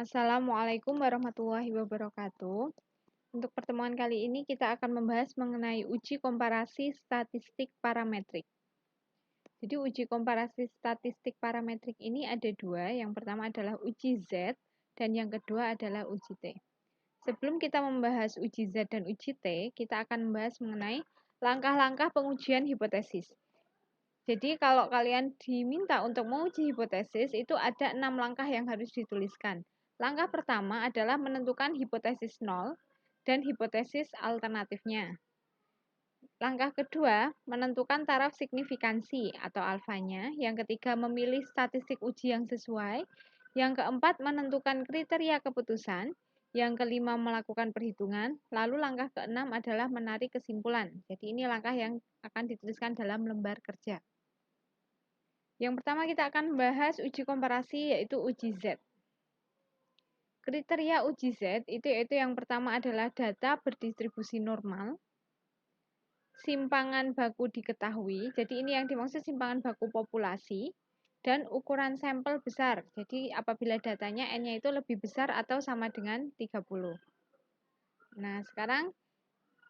Assalamualaikum warahmatullahi wabarakatuh. Untuk pertemuan kali ini kita akan membahas mengenai uji komparasi statistik parametrik. Jadi uji komparasi statistik parametrik ini ada dua. Yang pertama adalah uji Z dan yang kedua adalah uji T. Sebelum kita membahas uji Z dan uji T, kita akan membahas mengenai langkah-langkah pengujian hipotesis. Jadi kalau kalian diminta untuk menguji hipotesis, itu ada 6 langkah yang harus dituliskan. Langkah pertama adalah menentukan hipotesis 0 dan hipotesis alternatifnya. Langkah kedua, menentukan taraf signifikansi atau alfanya. Yang ketiga, memilih statistik uji yang sesuai. Yang keempat, menentukan kriteria keputusan. Yang kelima, melakukan perhitungan. Lalu langkah keenam adalah menarik kesimpulan. Jadi ini langkah yang akan dituliskan dalam lembar kerja. Yang pertama kita akan membahas uji komparasi yaitu uji Z. Kriteria uji Z itu yaitu yang pertama adalah data berdistribusi normal, simpangan baku diketahui, jadi ini yang dimaksud simpangan baku populasi, dan ukuran sampel besar. Jadi apabila datanya N-nya itu lebih besar atau sama dengan 30. Nah, sekarang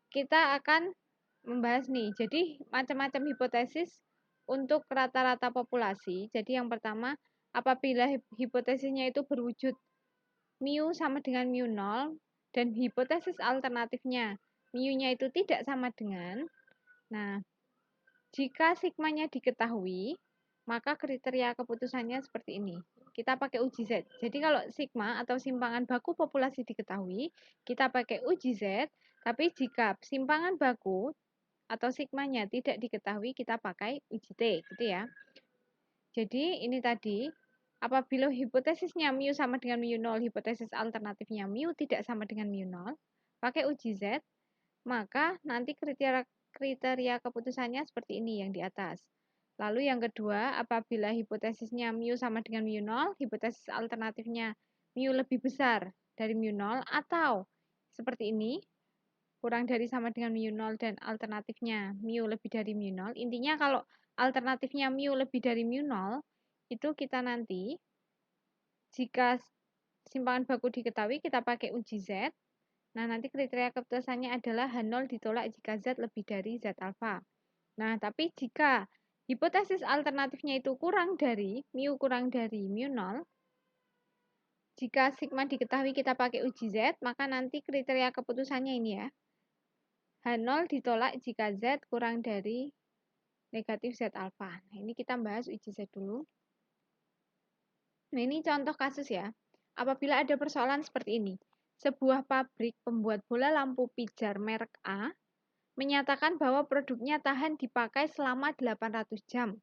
kita akan membahas nih. Jadi macam-macam hipotesis untuk rata-rata populasi. Jadi yang pertama, apabila hipotesisnya itu berwujud mu sama dengan mu 0 dan hipotesis alternatifnya mu-nya itu tidak sama dengan. Nah, jika sigmanya diketahui, maka kriteria keputusannya seperti ini. Kita pakai uji Z. Jadi kalau sigma atau simpangan baku populasi diketahui, kita pakai uji Z. Tapi jika simpangan baku atau sigmanya tidak diketahui, kita pakai uji T, gitu ya. Jadi ini tadi, apabila hipotesisnya mu sama dengan mu 0, hipotesis alternatifnya mu tidak sama dengan mu 0, pakai uji Z, maka nanti kriteria keputusannya seperti ini yang di atas. Lalu yang kedua, apabila hipotesisnya mu sama dengan mu 0, hipotesis alternatifnya mu lebih besar dari mu 0, atau seperti ini, kurang dari sama dengan mu 0 dan alternatifnya mu lebih dari mu 0. Intinya kalau alternatifnya mu lebih dari mu 0, itu kita nanti, jika simpangan baku diketahui, kita pakai uji Z. Nah, nanti kriteria keputusannya adalah H0 ditolak jika Z lebih dari Z alfa. Nah, tapi jika hipotesis alternatifnya itu kurang dari mu 0, jika sigma diketahui kita pakai uji Z, maka nanti kriteria keputusannya ini ya. H0 ditolak jika Z kurang dari negatif Z alfa. Nah, ini kita bahas uji Z dulu. Nah, ini contoh kasus ya. Apabila ada persoalan seperti ini. Sebuah pabrik pembuat bola lampu pijar merek A menyatakan bahwa produknya tahan dipakai selama 800 jam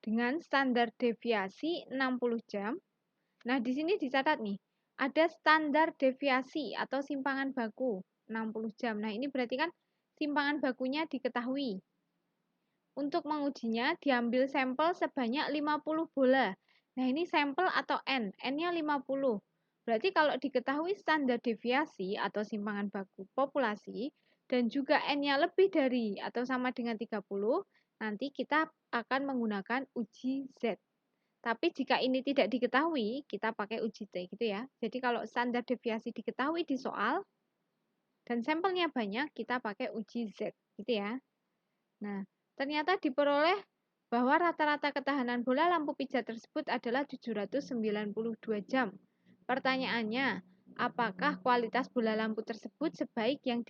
dengan standar deviasi 60 jam. Nah, di sini dicatat nih, ada standar deviasi atau simpangan baku 60 jam. Nah, ini berarti kan simpangan bakunya diketahui. Untuk mengujinya, diambil sampel sebanyak 50 bola. Nah, ini sampel atau N. N-nya 50. Berarti kalau diketahui standar deviasi atau simpangan baku populasi, dan juga N-nya lebih dari atau sama dengan 30, nanti kita akan menggunakan uji Z. Tapi jika ini tidak diketahui, kita pakai uji T gitu ya. Jadi kalau standar deviasi diketahui di soal, dan sampelnya banyak, kita pakai uji Z gitu ya. Nah, ternyata diperoleh bahwa rata-rata ketahanan bola lampu pijar tersebut adalah 792 jam. Pertanyaannya, apakah kualitas bola lampu tersebut sebaik yang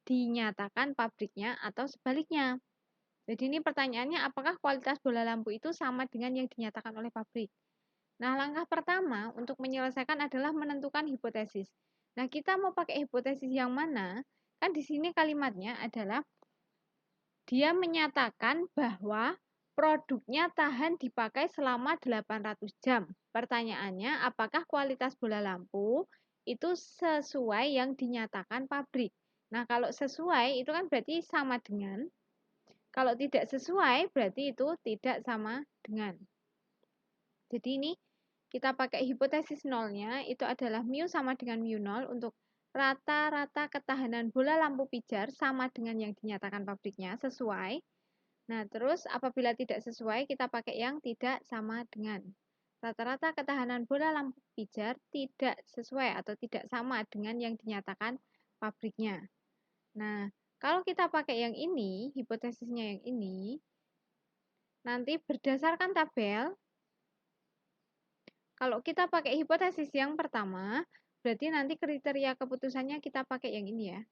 dinyatakan pabriknya atau sebaliknya? Jadi ini pertanyaannya, apakah kualitas bola lampu itu sama dengan yang dinyatakan oleh pabrik? Nah, langkah pertama untuk menyelesaikan adalah menentukan hipotesis. Nah, kita mau pakai hipotesis yang mana? Kan di sini kalimatnya adalah dia menyatakan bahwa produknya tahan dipakai selama 800 jam. Pertanyaannya, apakah kualitas bola lampu itu sesuai yang dinyatakan pabrik? Nah, kalau sesuai itu kan berarti sama dengan. Kalau tidak sesuai berarti itu tidak sama dengan. Jadi ini kita pakai hipotesis nolnya itu adalah mu sama dengan mu 0 untuk rata-rata ketahanan bola lampu pijar sama dengan yang dinyatakan pabriknya sesuai. Nah, terus apabila tidak sesuai kita pakai yang tidak sama dengan. rata-rata ketahanan bola lampu pijar tidak sesuai atau tidak sama dengan yang dinyatakan pabriknya. Nah, kalau kita pakai yang ini, hipotesisnya yang ini, nanti berdasarkan tabel, kalau kita pakai hipotesis yang pertama, berarti nanti kriteria keputusannya kita pakai yang ini ya.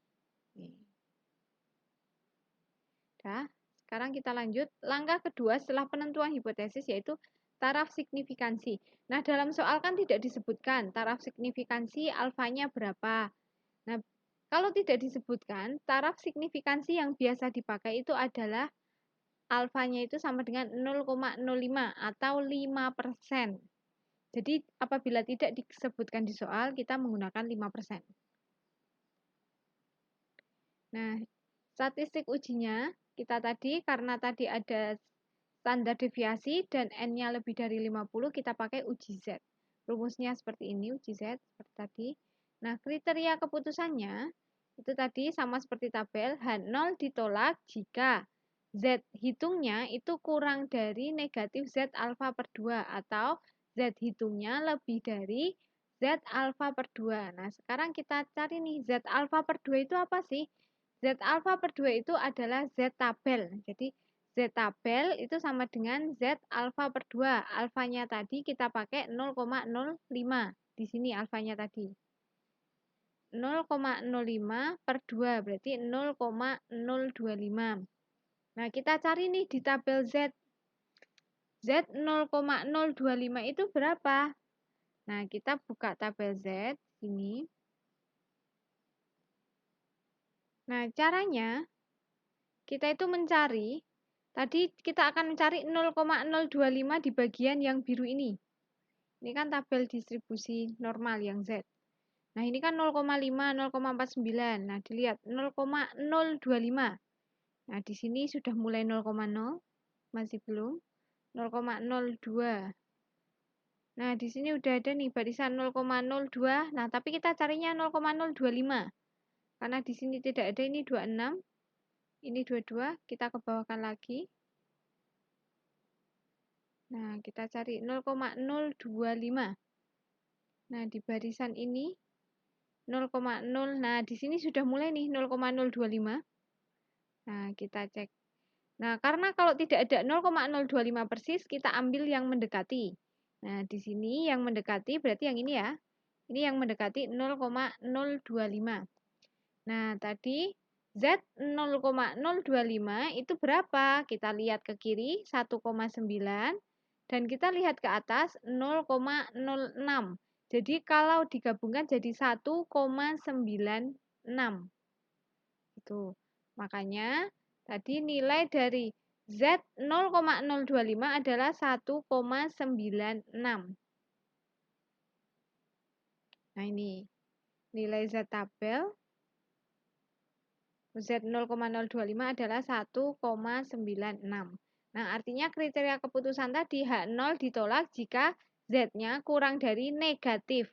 Nah, sekarang kita lanjut. Langkah kedua setelah penentuan hipotesis yaitu taraf signifikansi. Nah, dalam soal kan tidak disebutkan taraf signifikansi alfanya berapa. Nah, kalau tidak disebutkan, taraf signifikansi yang biasa dipakai itu adalah alfanya itu sama dengan 0,05 atau 5%. Jadi, apabila tidak disebutkan di soal, kita menggunakan 5%. Nah, statistik ujinya, kita tadi, karena tadi ada standar deviasi dan N-nya lebih dari 50, kita pakai uji Z. Rumusnya seperti ini, uji Z, seperti tadi. Nah, kriteria keputusannya, itu tadi sama seperti tabel, H0 ditolak jika Z hitungnya itu kurang dari negatif Z alfa per 2, atau Z hitungnya lebih dari Z alfa per 2. Nah, sekarang kita cari nih, Z alfa per 2 itu apa sih? Z alfa per 2 itu adalah Z tabel. Jadi, Z tabel itu sama dengan Z alfa per 2. Alfanya tadi kita pakai 0,05. Di sini alfanya tadi. 0,05 per 2 berarti 0,025. Nah, kita cari nih di tabel Z. Z 0,025 itu berapa? Nah, kita buka tabel Z ini. Nah, caranya kita itu mencari, tadi kita akan mencari 0,025 di bagian yang biru ini. Ini kan tabel distribusi normal yang Z. Nah, ini kan 0,5, 0,49. Nah, dilihat 0,025. Nah, di sini sudah mulai 0,0, masih belum. 0,02. Nah, di sini udah ada nih barisan 0,02. Nah, tapi kita carinya 0,025. Karena di sini tidak ada, ini 26. Ini 22, kita ke bawahkan lagi. Nah, kita cari 0,025. Nah, di barisan ini 0,0. Nah, di sini sudah mulai nih 0,025. Nah, kita cek. Nah, karena kalau tidak ada 0,025 persis, kita ambil yang mendekati. Nah, di sini yang mendekati berarti yang ini ya. Ini yang mendekati 0,025. Nah, tadi Z 0,025 itu berapa? Kita lihat ke kiri 1,9 dan kita lihat ke atas 0,06. Jadi kalau digabungkan jadi 1,96. Itu. Makanya tadi nilai dari Z 0,025 adalah 1,96. Nah, ini nilai Z tabel. Z 0,025 adalah 1,96. Nah, artinya kriteria keputusan tadi H0 ditolak jika Z-nya kurang dari negatif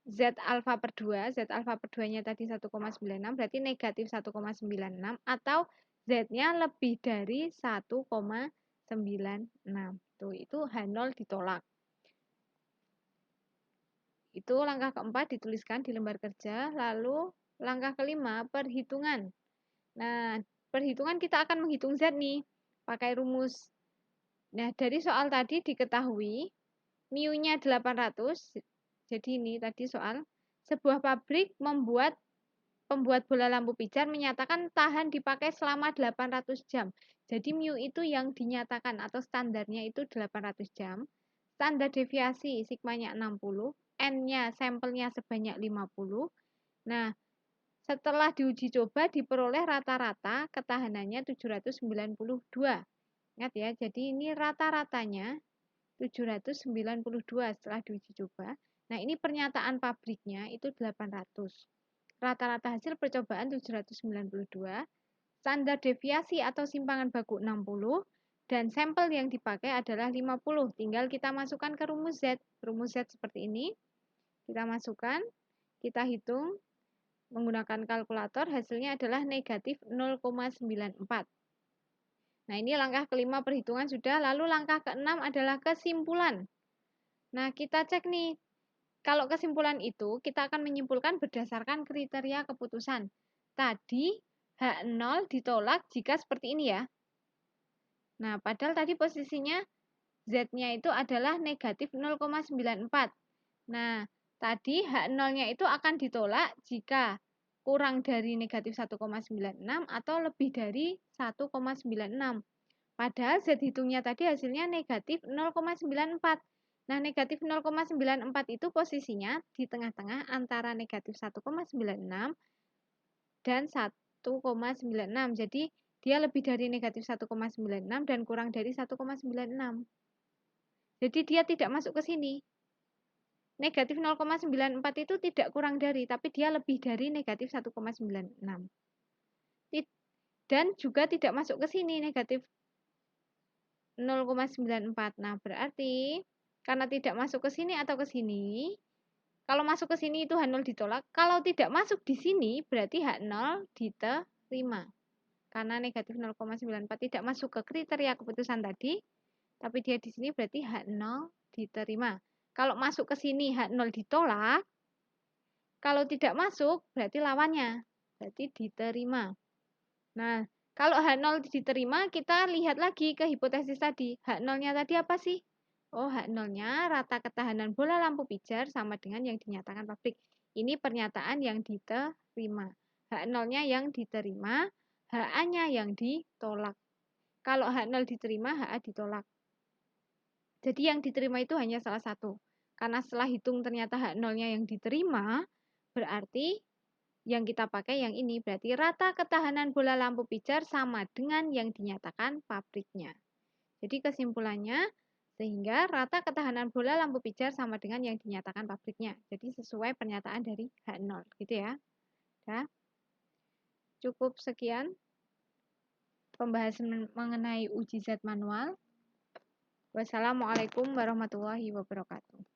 Z alfa per 2. Z alfa per 2-nya tadi 1,96, berarti negatif 1,96 atau Z-nya lebih dari 1,96. Tuh, itu H0 ditolak. Itu langkah keempat dituliskan di lembar kerja. Lalu langkah kelima, perhitungan. Nah, perhitungan kita akan menghitung Z nih, pakai rumus. Nah, dari soal tadi diketahui, mu-nya 800, jadi ini tadi soal, sebuah pabrik pembuat bola lampu pijar menyatakan tahan dipakai selama 800 jam. Jadi mu itu yang dinyatakan atau standarnya itu 800 jam. Standar deviasi sigmanya 60, N-nya sampelnya sebanyak 50. Nah, setelah diuji coba diperoleh rata-rata ketahanannya 792. Ingat ya, jadi ini rata-ratanya 792 setelah diuji coba. Nah, ini pernyataan pabriknya itu 800. Rata-rata hasil percobaan 792. Standar deviasi atau simpangan baku 60. Dan sampel yang dipakai adalah 50. Tinggal kita masukkan ke rumus Z. Rumus Z seperti ini. Kita masukkan, kita hitung. Menggunakan kalkulator hasilnya adalah negatif 0,94. Nah, ini langkah kelima perhitungan sudah. Lalu langkah keenam adalah kesimpulan. Nah, kita cek nih. Kalau kesimpulan itu, kita akan menyimpulkan berdasarkan kriteria keputusan. Tadi, H0 ditolak jika seperti ini ya. Nah, padahal tadi posisinya Z-nya itu adalah negatif 0,94. Nah, tadi H0-nya itu akan ditolak jika kurang dari negatif 1,96 atau lebih dari 1,96. Padahal Z hitungnya tadi hasilnya negatif 0,94. Nah, negatif 0,94 itu posisinya di tengah-tengah antara negatif 1,96 dan 1,96. Jadi, dia lebih dari negatif 1,96 dan kurang dari 1,96. Jadi, dia tidak masuk ke sini. Negatif 0,94 itu tidak kurang dari, tapi dia lebih dari negatif 1,96. Dan juga tidak masuk ke sini negatif 0,94. Nah, berarti karena tidak masuk ke sini atau ke sini, kalau masuk ke sini itu H0 ditolak. Kalau tidak masuk di sini, berarti H0 diterima. Karena negatif 0,94 tidak masuk ke kriteria keputusan tadi, tapi dia di sini berarti H0 diterima. Kalau masuk ke sini H0 ditolak, kalau tidak masuk berarti lawannya, berarti diterima. Nah, kalau H0 diterima, kita lihat lagi ke hipotesis tadi. H0-nya tadi apa sih? Oh, H0-nya rata ketahanan bola lampu pijar sama dengan yang dinyatakan pabrik. Ini pernyataan yang diterima. H0-nya yang diterima, HA-nya yang ditolak. Kalau H0 diterima, HA ditolak. Jadi yang diterima itu hanya salah satu. Karena setelah hitung ternyata H0-nya yang diterima, berarti yang kita pakai yang ini. Berarti rata ketahanan bola lampu pijar sama dengan yang dinyatakan pabriknya. Jadi kesimpulannya, sehingga rata ketahanan bola lampu pijar sama dengan yang dinyatakan pabriknya. Jadi sesuai pernyataan dari H0, gitu ya. Nah, cukup sekian pembahasan mengenai uji zat manual. Wassalamualaikum warahmatullahi wabarakatuh.